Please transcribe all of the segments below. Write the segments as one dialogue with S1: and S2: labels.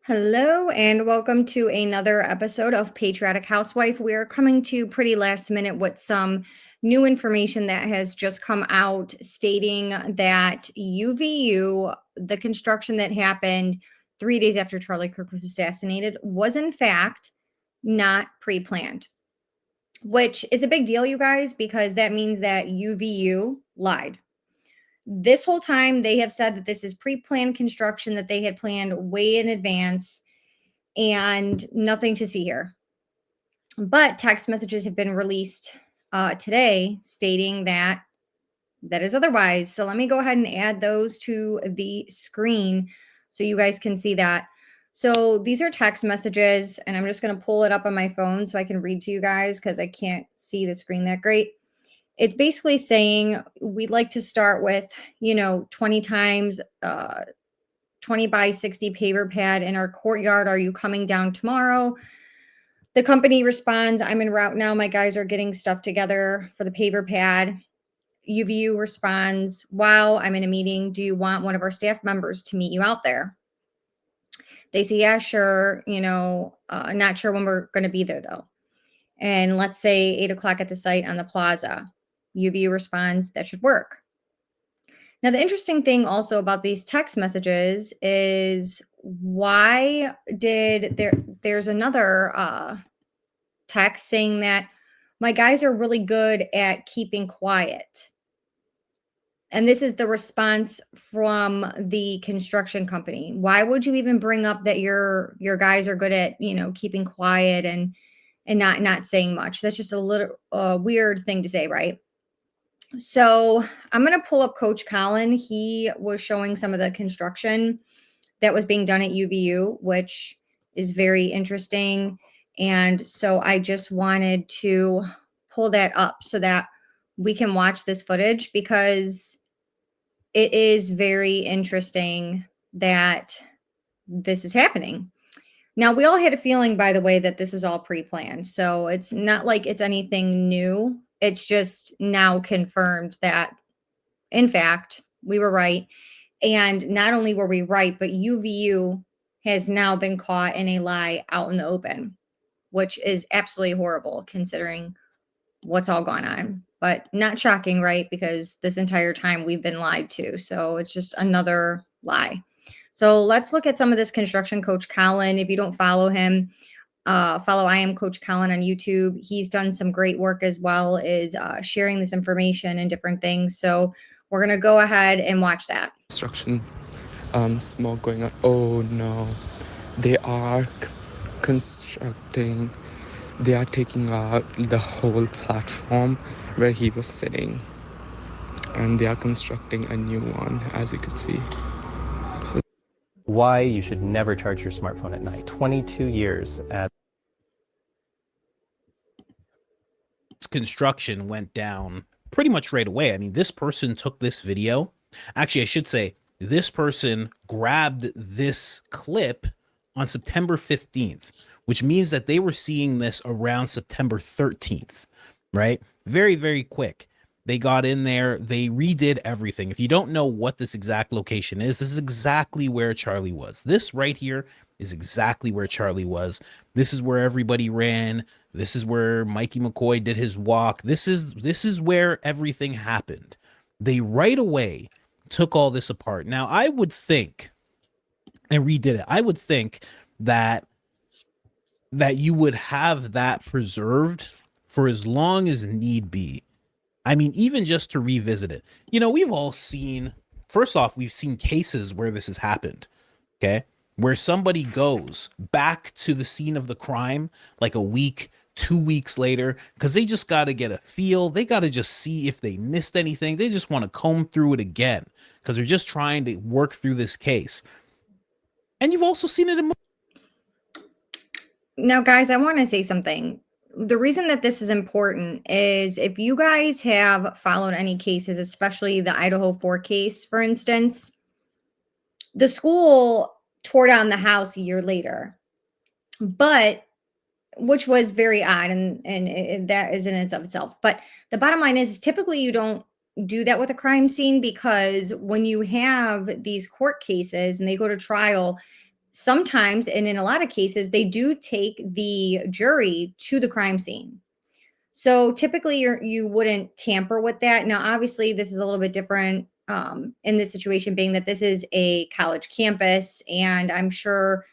S1: Hello and welcome to another episode of Patriotic Housewife. We are coming to you pretty last minute with some new information that has just come out stating that UVU, the construction that happened 3 days after Charlie Kirk was assassinated, was in fact not pre-planned, which is a big deal, you guys, because that means that UVU lied. This whole time, they have said that this is pre-planned construction that they had planned way in advance and nothing to see here. But text messages have been released today stating that is otherwise. So let me go ahead and add those to the screen so you guys can see that. So these are text messages, and I'm just going to pull it up on my phone so I can read to you guys because I can't see the screen that great. It's basically saying we'd like to start with, 20 times 20 by 60 paper pad in our courtyard. Are you coming down tomorrow? The company responds, I'm en route now. My guys are getting stuff together for the paper pad. UVU responds, wow, I'm in a meeting. Do you want one of our staff members to meet you out there? They say, yeah, sure. Not sure when we're going to be there though. And let's say 8 o'clock at the site on the plaza. UVU responds, that should work. Now, the interesting thing also about these text messages is why did there's another text saying that my guys are really good at keeping quiet. And this is the response from the construction company. Why would you even bring up that your guys are good at, keeping quiet and not saying much? That's just a little weird thing to say, right? So I'm going to pull up Coach Colin. He was showing some of the construction that was being done at UVU, which is very interesting. And so I just wanted to pull that up so that we can watch this footage because it is very interesting that this is happening. Now, we all had a feeling, by the way, that this was all pre-planned. So it's not like it's anything new. It's just now confirmed that, in fact, we were right. And not only were we right, but UVU has now been caught in a lie out in the open, which is absolutely horrible considering what's all gone on. But not shocking, right? Because this entire time we've been lied to. So it's just another lie. So let's look at some of this construction. Coach Colin, if you don't follow him, follow I Am Coach Colin on YouTube. He's done some great work as well as sharing this information and different things. So we're going to go ahead and watch that.
S2: Construction, smoke going on. Oh no, they are constructing, they are taking out the whole platform where he was sitting, and they are constructing a new one, as you can see.
S3: Why you should never charge your smartphone at night. 22 years at
S4: construction went down pretty much right away. I mean, this person took this video. Actually, I should say this person grabbed this clip on September 15th, which means that they were seeing this around September 13th, right? Very, very quick. They got in there, they redid everything. If you don't know what this exact location is, this is exactly where Charlie was. This right here is exactly where Charlie was. This is where everybody ran. This is where Mikey McCoy did his walk. This is where everything happened. They right away took all this apart. Now, I would think, and redid it, I would think that you would have that preserved for as long as need be. I mean, even just to revisit it. We've all seen, first off, we've seen cases where this has happened, okay? Where somebody goes back to the scene of the crime like a week, 2 weeks later, because they just got to get a feel. They got to just see if they missed anything. They just want to comb through it again because they're just trying to work through this case. And you've also seen it in...
S1: Now, guys, I want to say something. The reason that this is important is if you guys have followed any cases, especially the Idaho 4 case, for instance, the school tore down the house a year later, but which was very odd, and that is in itself. But the bottom line is typically you don't do that with a crime scene because when you have these court cases and they go to trial, sometimes, and in a lot of cases, they do take the jury to the crime scene. So typically you wouldn't tamper with that. Now, obviously, this is a little bit different in this situation, being that this is a college campus. And I'm sure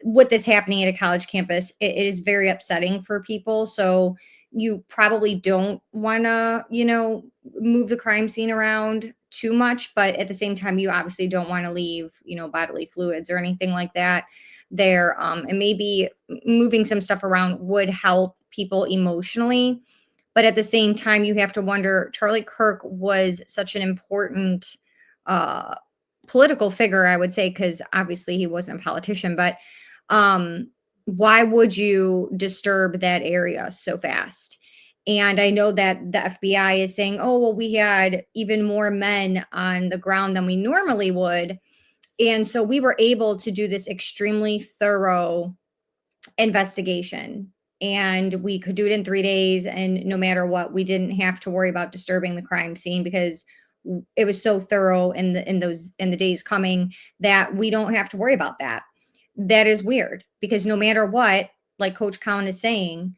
S1: with this happening at a college campus, it is very upsetting for people. So you probably don't want to, move the crime scene around too much. But at the same time, you obviously don't want to leave, bodily fluids or anything like that there. And maybe moving some stuff around would help people emotionally. But at the same time, you have to wonder, Charlie Kirk was such an important political figure, I would say, because obviously he wasn't a politician, but why would you disturb that area so fast? And I know that the FBI is saying, oh, well, we had even more men on the ground than we normally would. And so we were able to do this extremely thorough investigation, and we could do it in 3 days. And no matter what, we didn't have to worry about disturbing the crime scene because it was so thorough in the days coming that we don't have to worry about that. That is weird, because no matter what, like Coach Cowan is saying,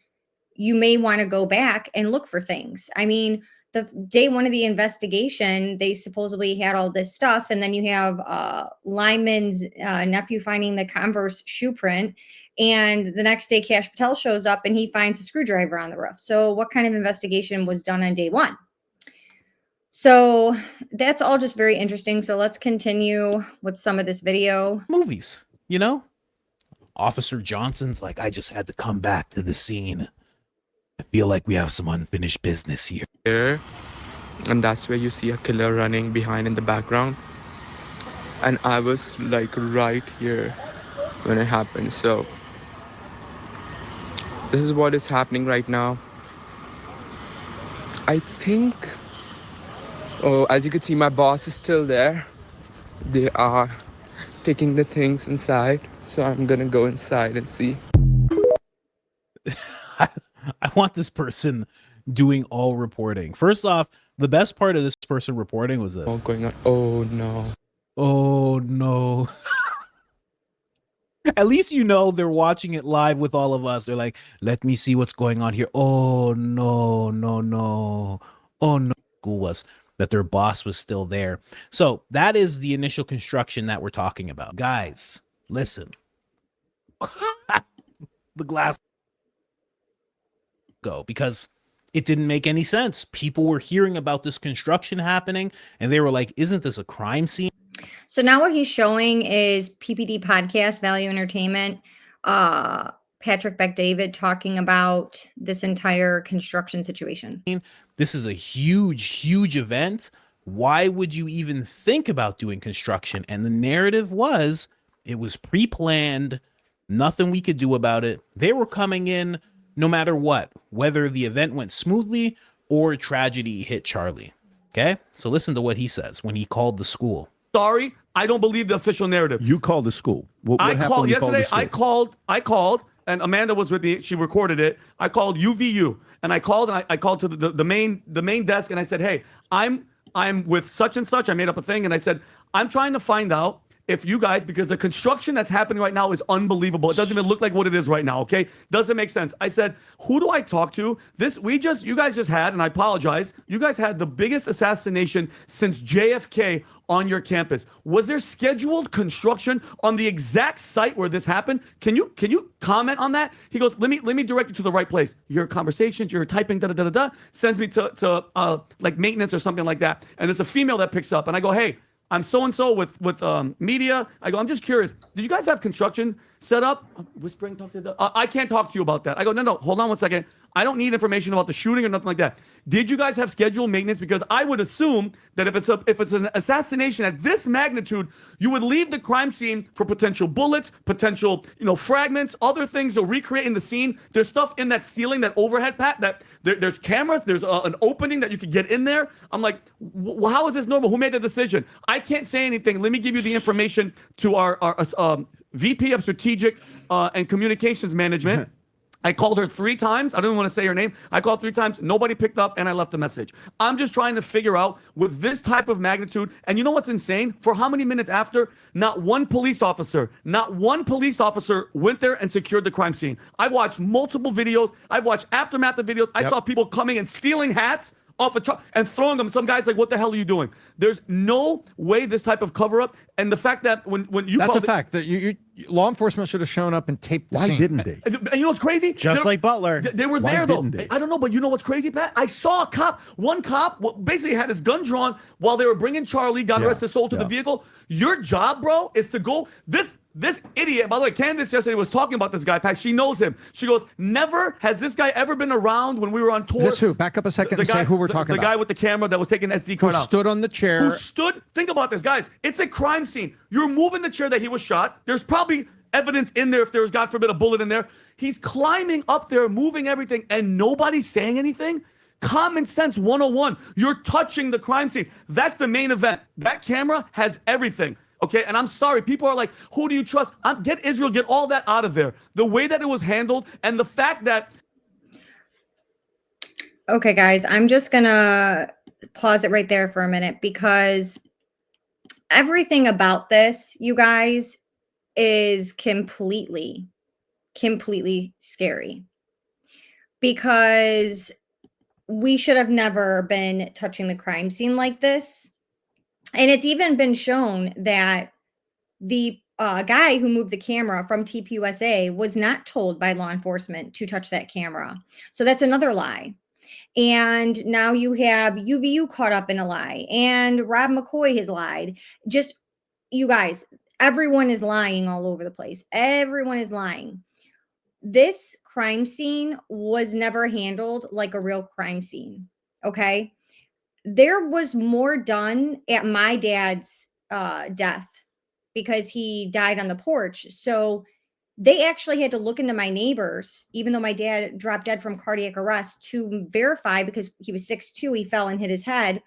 S1: you may want to go back and look for things. I mean, the day one of the investigation, they supposedly had all this stuff. And then you have Lyman's nephew finding the Converse shoe print. And the next day, Cash Patel shows up and he finds a screwdriver on the roof. So what kind of investigation was done on day one? So that's all just very interesting. So let's continue with some of this video.
S4: Movies, Officer Johnson's like, I just had to come back to the scene. I feel like we have some unfinished business here.
S2: And that's where you see a killer running behind in the background. And I was like right here when it happened. So this is what is happening right now. I think, as you can see, my boss is still there. They are taking the things inside. So I'm gonna go inside and see.
S4: I want this person doing all reporting. First off, the best part of this person reporting was this.
S2: All going on. Oh no.
S4: Oh no. At least they're watching it live with all of us. They're like, let me see what's going on here. Oh no, no, no. Oh no. School was that their boss was still there. So that is the initial construction that we're talking about. Guys, listen. The glass go, because it didn't make any sense. People were hearing about this construction happening and they were like, isn't this a crime scene?
S1: So now what he's showing is PPD podcast, Value Entertainment, Patrick Beck-David talking about this entire construction situation.
S4: This is a huge, huge event. Why would you even think about doing construction? And the narrative was, it was pre-planned, nothing we could do about it. They were coming in no matter what, whether the event went smoothly or tragedy hit Charlie. Okay, so listen to what he says when he called the school.
S5: Sorry, I don't believe the official narrative.
S6: You called the school. What
S5: I
S6: happened
S5: called
S6: when you
S5: yesterday.
S6: Called the school?
S5: I called, and Amanda was with me. She recorded it. I called UVU, and I called to the main desk, and I said, hey, I'm with such and such. I made up a thing, and I said, I'm trying to find out if you guys, because the construction that's happening right now is unbelievable. It doesn't even look like what it is right now, okay? Doesn't make sense. I said, who do I talk to? You guys just had, and I apologize, you guys had the biggest assassination since JFK on your campus. Was there scheduled construction on the exact site where this happened? Can you comment on that? He goes, let me direct you to the right place. Your conversations, you're typing, sends me to like maintenance or something like that. And it's a female that picks up, and I go, hey, I'm so-and-so with media. I go, I'm just curious. Did you guys have construction set up? Whispering, talk to the... I can't talk to you about that. I go, no, hold on one second. I don't need information about the shooting or nothing like that. Did you guys have scheduled maintenance? Because I would assume that if it's an assassination at this magnitude, you would leave the crime scene for potential bullets, potential fragments, other things to recreate in the scene. There's stuff in that ceiling, that overhead pat, that there's cameras, there's an opening that you could get in there. I'm like, how is this normal? Who made the decision? I can't say anything. Let me give you the information to our VP of Strategic and Communications Management. I called her 3 times. I don't even want to say her name. I called 3 times. Nobody picked up, and I left a message. I'm just trying to figure out with this type of magnitude. And you know what's insane? For how many minutes after, not one police officer went there and secured the crime scene. I watched multiple videos. I watched aftermath of videos. I saw people coming and stealing hats off a truck and throwing them. Some guys like, what the hell are you doing? There's no way this type of cover up. And the fact that when you
S6: That's a fact that you law enforcement should have shown up and taped the scene.
S7: Why didn't they?
S5: And you know what's crazy?
S4: Just like Butler.
S5: They were
S7: Why
S5: there though.
S7: didn't they?
S5: I don't know, but you know what's crazy, Pat? I saw a cop. One cop basically had his gun drawn while they were bringing Charlie, got arrested, sold to the vehicle. Your job, bro, is to go. This idiot, by the way, Candace yesterday was talking about this guy, Pat. She knows him. She goes, never has this guy ever been around when we were on tour.
S6: This who? Back up a second and say who we're talking
S5: about. The guy with the camera that was taking SD
S6: who
S5: card out.
S6: stood on the chair.
S5: Who stood? Think about this, guys. It's a crime scene. You're moving the chair that he was shot. There's probably evidence in there if there was, God forbid, a bullet in there. He's climbing up there, moving everything, and nobody's saying anything. Common sense 101. You're touching the crime scene. That's the main event. That camera has everything. Okay, and I'm sorry. People are like, who do you trust? Get Israel, get all that out of there. The way that it was handled and the fact that...
S1: Okay, guys, I'm just going to pause it right there for a minute because everything about this, you guys, is completely scary because we should have never been touching the crime scene like this. And it's even been shown that the guy who moved the camera from TPUSA was not told by law enforcement to touch that camera. So that's another lie. And now you have UVU caught up in a lie and Rob McCoy has lied. Just, you guys, everyone is lying all over the place. Everyone is lying. This crime scene was never handled like a real crime scene. Okay. There was more done at my dad's death because he died on the porch. So they actually had to look into my neighbors, even though my dad dropped dead from cardiac arrest, to verify because he was 6'2", he fell and hit his head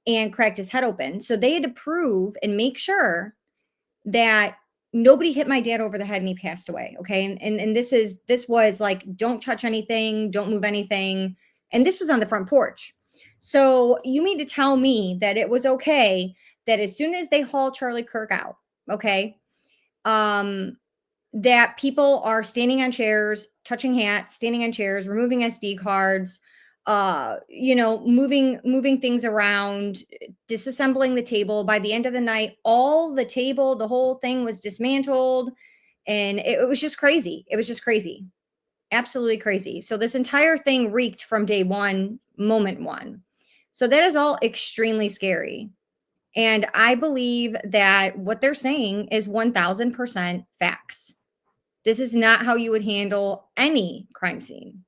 S1: and cracked his head open. So they had to prove and make sure that nobody hit my dad over the head and he passed away. Okay. And this was like, don't touch anything, don't move anything. And this was on the front porch. So you mean to tell me that it was okay that as soon as they haul Charlie KIRK out, okay, that people are standing on chairs, touching hats, standing on chairs, removing SD cards, moving things around, disassembling the table. By the end of the night, the whole thing was dismantled, and it was just crazy. It was just crazy. Absolutely crazy. So this entire thing reeked from day one, moment one. So that is all extremely scary. And I believe that what they're saying is 1000% facts. This is not how you would handle any crime scene.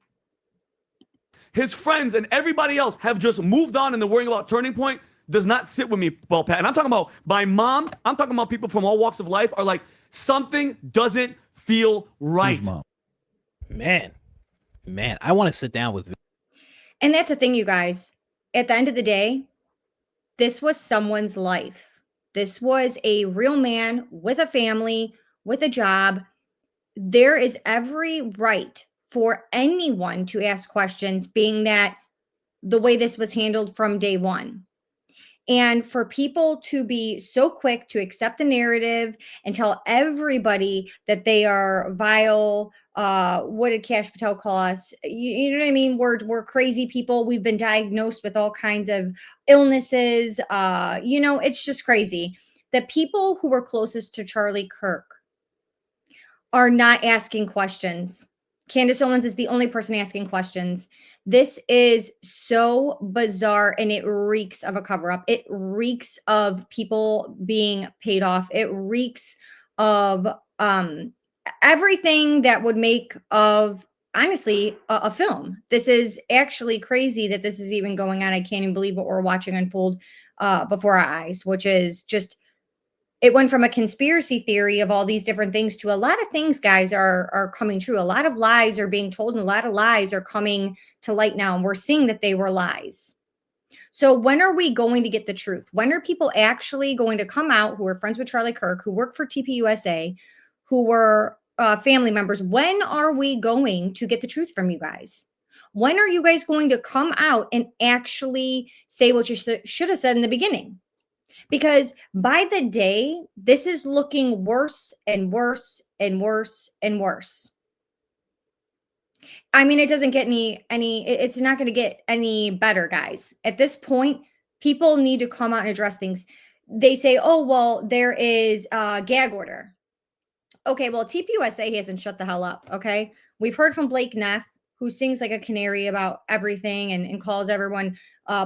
S5: His friends and everybody else have just moved on and they're worrying about turning point does not sit with me well, Pat. And I'm talking about my mom. I'm talking about people from all walks of life are like, something doesn't feel right.
S4: Man, I want to sit down with.
S1: And that's the thing, you guys. At the end of the day, this was someone's life. This was a real man with a family, with a job. There is every right for anyone to ask questions, being that the way this was handled from day one. And for people to be so quick to accept the narrative and tell everybody that they are vile, what did Kash Patel call us? You know what I mean? We're crazy people. We've been diagnosed with all kinds of illnesses. It's just crazy. The people who were closest to Charlie KIRK are not asking questions. Candace Owens is the only person asking questions. This is so bizarre, and it reeks of a cover-up. It reeks of people being paid off. It reeks of everything that would make of, honestly, a film. This is actually crazy that this is even going on. I can't even believe what we're watching unfold before our eyes, which is just, it went from a conspiracy theory of all these different things to a lot of things, guys, are coming true. A lot of lies are being told, and a lot of lies are coming to light now, and we're seeing that they were lies. So when are we going to get the truth? When are people actually going to come out who are friends with Charlie KIRK, who work for TPUSA, who were family members, when are we going to get the truth from you guys? When are you guys going to come out and actually say what you should have said in the beginning? Because by the day, this is looking worse and worse and worse and worse. I mean, it doesn't get it's not going to get any better, guys. At this point, people need to come out and address things. They say, oh, well, there is a gag order. Okay, well, TPUSA hasn't shut the hell up, okay? We've heard from Blake Neff, who sings like a canary about everything and calls everyone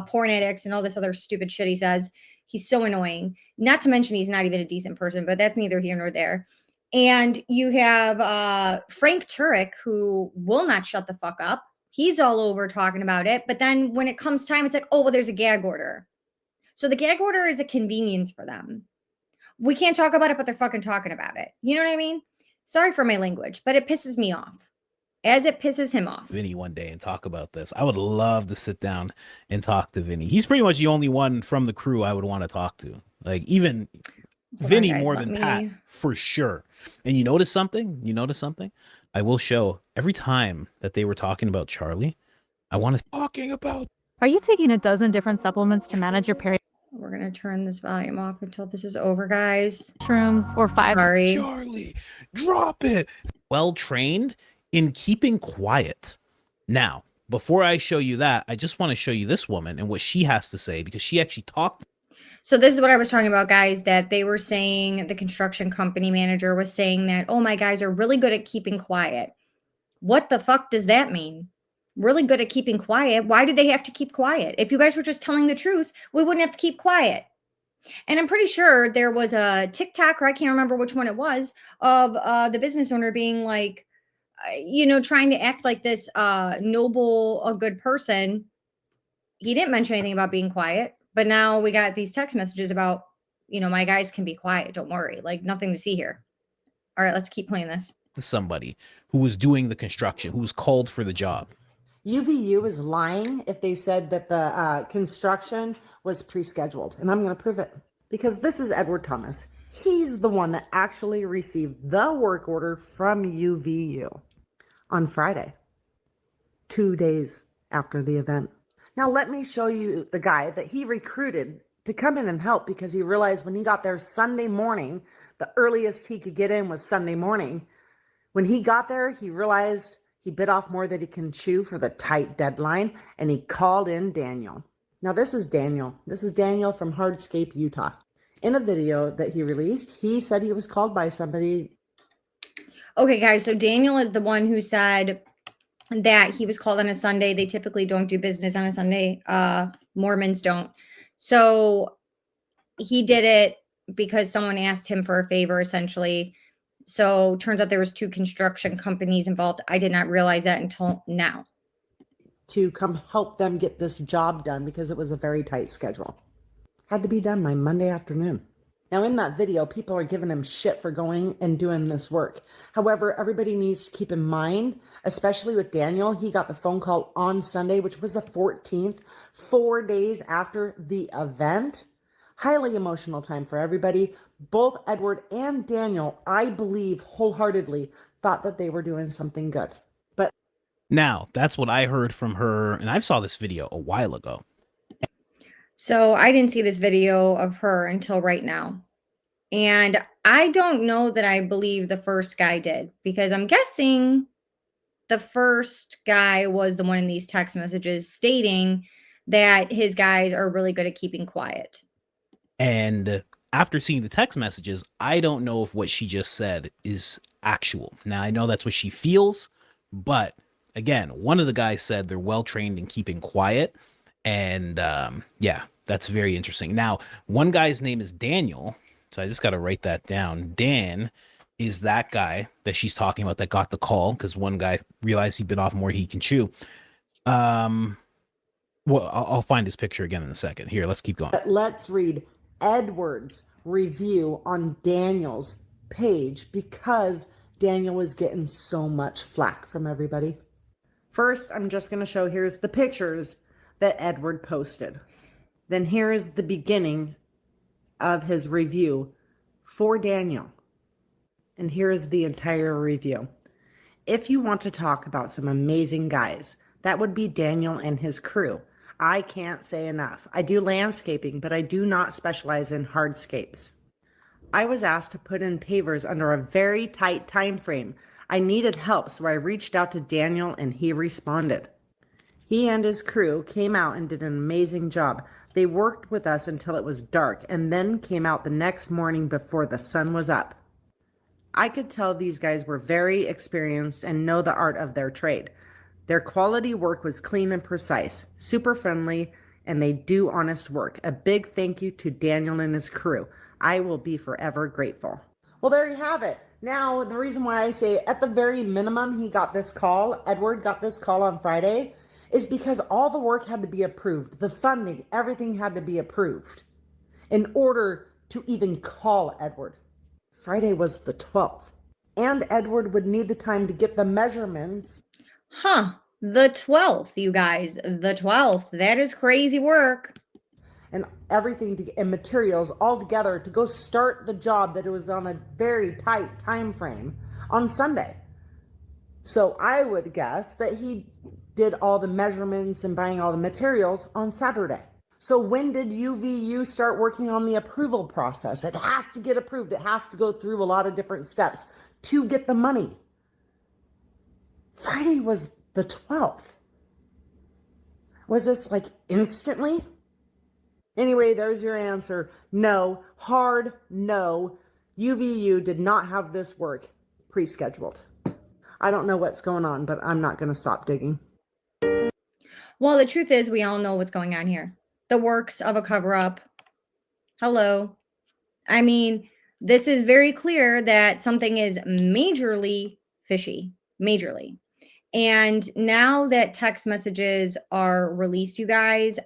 S1: porn addicts and all this other stupid shit he says. He's so annoying. Not to mention he's not even a decent person, but that's neither here nor there. And you have Frank Turek, who will not shut the fuck up. He's all over talking about it. But then when it comes time, it's like, oh, well, there's a gag order. So the gag order is a convenience for them. We can't talk about it, but they're fucking talking about it. You know what I mean? Sorry for my language, but it pisses me off, as it pisses him off.
S4: Vinny one day and talk about this. I would love to sit down and talk to Vinny. He's pretty much the only one from the crew I would want to talk to. Like even Vinny more than Pat for sure. And you notice something? I will show every time that they were talking about Charlie, I want to talking about.
S7: Are you taking a dozen different supplements to manage your period?
S1: We're going to turn this volume off until this is over, guys.
S7: Shrooms or 5.
S1: Sorry.
S4: Charlie, drop it. Well trained in keeping quiet. Now, before I show you that, I just want to show you this woman and what she has to say, because she actually talked.
S1: So this is what I was talking about, guys, that they were saying, the construction company manager was saying that, oh, my guys are really good at keeping quiet. What the fuck does that mean? Really good at keeping quiet. Why do they have to keep quiet? If you guys were just telling the truth, we wouldn't have to keep quiet. And I'm pretty sure there was a TikTok, or I can't remember which one it was, of the business owner being like, trying to act like this noble, a good person. He didn't mention anything about being quiet, but now we got these text messages about, my guys can be quiet. Don't worry. Like, nothing to see here. All right, let's keep playing this.
S4: To somebody who was doing the construction, who was called for the job.
S8: UVU is lying if they said that the construction was pre-scheduled, and I'm going to prove it, because this is Edward Thomas. He's the one that actually received the work order from UVU on Friday, 2 days after the event. Now let me show you the guy that he recruited to come in and help, because he realized when he got there Sunday morning, the earliest he could get in was Sunday morning. When he got there, he realized he bit off more than he can chew for the tight deadline, and he called in Daniel. Now, this is Daniel. This is Daniel from Hardscape, Utah. In a video that he released, he said he was called by somebody.
S1: Okay, guys, so Daniel is the one who said that he was called on a Sunday. They typically don't do business on a Sunday. Mormons don't. So he did it because someone asked him for a favor, essentially. So turns out there was 2 construction companies involved. I did not realize that until now.
S8: To come help them get this job done, because it was a very tight schedule. Had to be done by Monday afternoon. Now in that video, people are giving him shit for going and doing this work. However, everybody needs to keep in mind, especially with Daniel, he got the phone call on Sunday, which was the 14th, 4 days after the event. Highly emotional time for everybody. Both Edward and Daniel, I believe wholeheartedly, thought that they were doing something good. But
S4: now, that's what I heard from her, and I saw this video a while ago.
S1: So I didn't see this video of her until right now. And I don't know that I believe the first guy did, because I'm guessing the first guy was the one in these text messages stating that his guys are really good at keeping quiet.
S4: And after seeing the text messages, I don't know if what she just said is actual. Now, I know that's what she feels, but again, one of the guys said they're well trained in keeping quiet. And yeah, that's very interesting. Now, one guy's name is Daniel, so I just got to write that down. Dan is that guy that she's talking about that got the call, because one guy realized he bit off more he can chew. Well, I'll find his picture again in a second. Here, let's keep going.
S8: let's read Edward's review on Daniel's page, because Daniel was getting so much flack from everybody. First, I'm just going to show, here's the pictures that Edward posted. Then here is the beginning of his review for Daniel. And here is the entire review. If you want to talk about some amazing guys, that would be Daniel and his crew. I can't say enough. I do landscaping, but I do not specialize in hardscapes. I was asked to put in pavers under a very tight time frame. I needed help, so I reached out to Daniel and he responded. He and his crew came out and did an amazing job. They worked with us until it was dark and then came out the next morning before the sun was up. I could tell these guys were very experienced and know the art of their trade. Their quality work was clean and precise, super friendly, and they do honest work. A big thank you to Daniel and his crew. I will be forever grateful. Well, there you have it. Now, the reason why I say at the very minimum he got this call, Edward got this call on Friday, is because all the work had to be approved. The funding, everything had to be approved in order to even call Edward. Friday was the 12th, and Edward would need the time to get the measurements.
S1: Huh. The 12th, you guys. The 12th. That is crazy work.
S8: And everything and materials all together to go start the job that it was on a very tight time frame on Sunday. So I would guess that he did all the measurements and buying all the materials on Saturday. So when did UVU start working on the approval process? It has to get approved. It has to go through a lot of different steps to get the money. Friday was the 12th. Was this like instantly? Anyway, there's your answer. No, hard no. UVU did not have this work pre-scheduled. I don't know what's going on, but I'm not going to stop digging.
S1: Well, the truth is we all know what's going on here. The works of a cover-up. Hello. I mean, this is very clear that something is majorly fishy. Majorly. And now that text messages are released, you guys,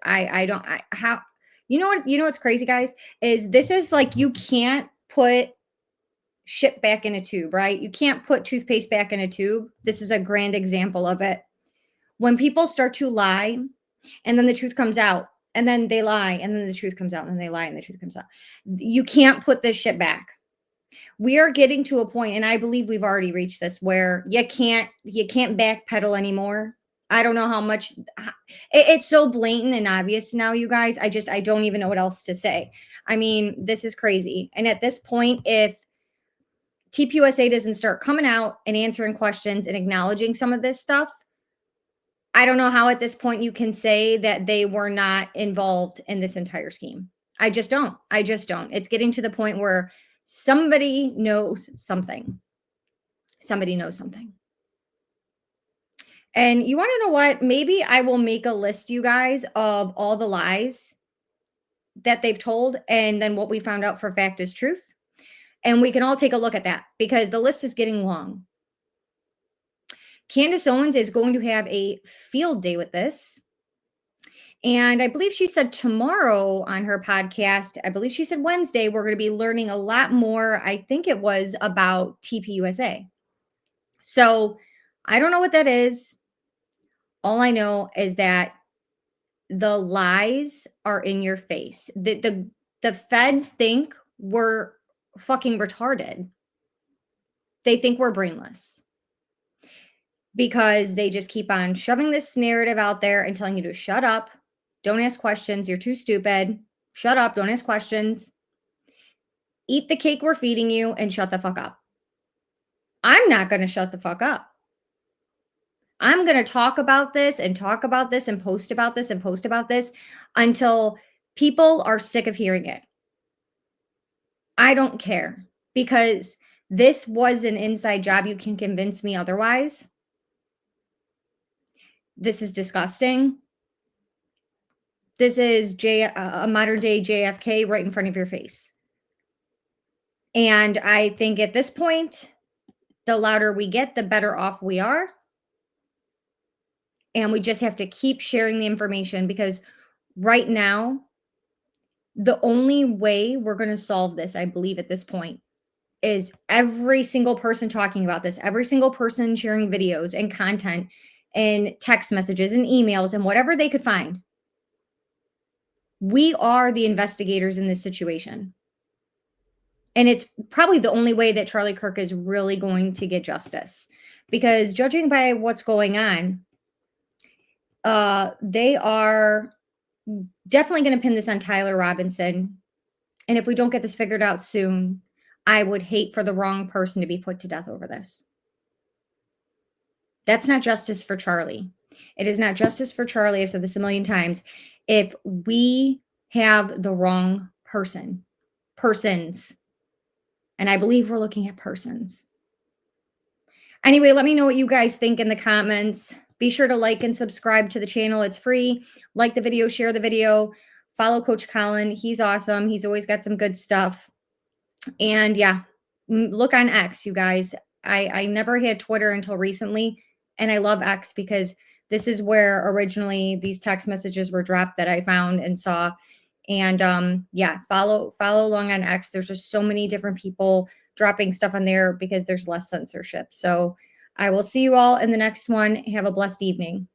S1: you know what's crazy, guys, is this is like you can't put shit back in a tube, right? You can't put toothpaste back in a tube. This is a grand example of it. When people start to lie and then the truth comes out and then they lie and then the truth comes out and then they lie and the truth comes out. You can't put this shit back. We are getting to a point, and I believe we've already reached this, where you can't backpedal anymore. I don't know how much it's so blatant and obvious now, you guys. I don't even know what else to say. I mean, this is crazy. And at this point, if TPUSA doesn't start coming out and answering questions and acknowledging some of this stuff, I don't know how at this point you can say that they were not involved in this entire scheme. I just don't. It's getting to the point where somebody knows something. Somebody knows something. And you want to know what? Maybe I will make a list, you guys, of all the lies that they've told and then what we found out for fact is truth. And we can all take a look at that because the list is getting long. Candace Owens is going to have a field day with this. And I believe she said tomorrow on her podcast, I believe she said Wednesday, we're going to be learning a lot more. I think it was about TPUSA. So I don't know what that is. All I know is that the lies are in your face. The feds think we're fucking retarded. They think we're brainless because they just keep on shoving this narrative out there and telling you to shut up. Don't ask questions. You're too stupid. Shut up. Don't ask questions. Eat the cake we're feeding you and shut the fuck up. I'm not going to shut the fuck up. I'm going to talk about this and talk about this and post about this and post about this until people are sick of hearing it. I don't care because this was an inside job. You can convince me otherwise. This is disgusting. This is a modern day JFK right in front of your face. And I think at this point, the louder we get, the better off we are. And we just have to keep sharing the information because right now, the only way we're going to solve this, I believe at this point, is every single person talking about this, every single person sharing videos and content and text messages and emails and whatever they could find. We are the investigators in this situation. And it's probably the only way that Charlie Kirk is really going to get justice, because judging by what's going on, they are definitely going to pin this on Tyler Robinson. And if we don't get this figured out soon, I would hate for the wrong person to be put to death over this. That's not justice for Charlie. It is not justice for Charlie. I've said this a million times. If we have the wrong persons, and I believe we're looking at persons. Anyway, let me know what you guys think in the comments. Be sure to like and subscribe to the channel. It's free. Like the video, share the video, follow Coach Colin. He's awesome. He's always got some good stuff. And yeah, look on X, you guys. I never had Twitter until recently, and I love X because this is where originally these text messages were dropped that I found and saw. And yeah, follow along on X. There's just so many different people dropping stuff on there because there's less censorship. So I will see you all in the next one. Have a blessed evening.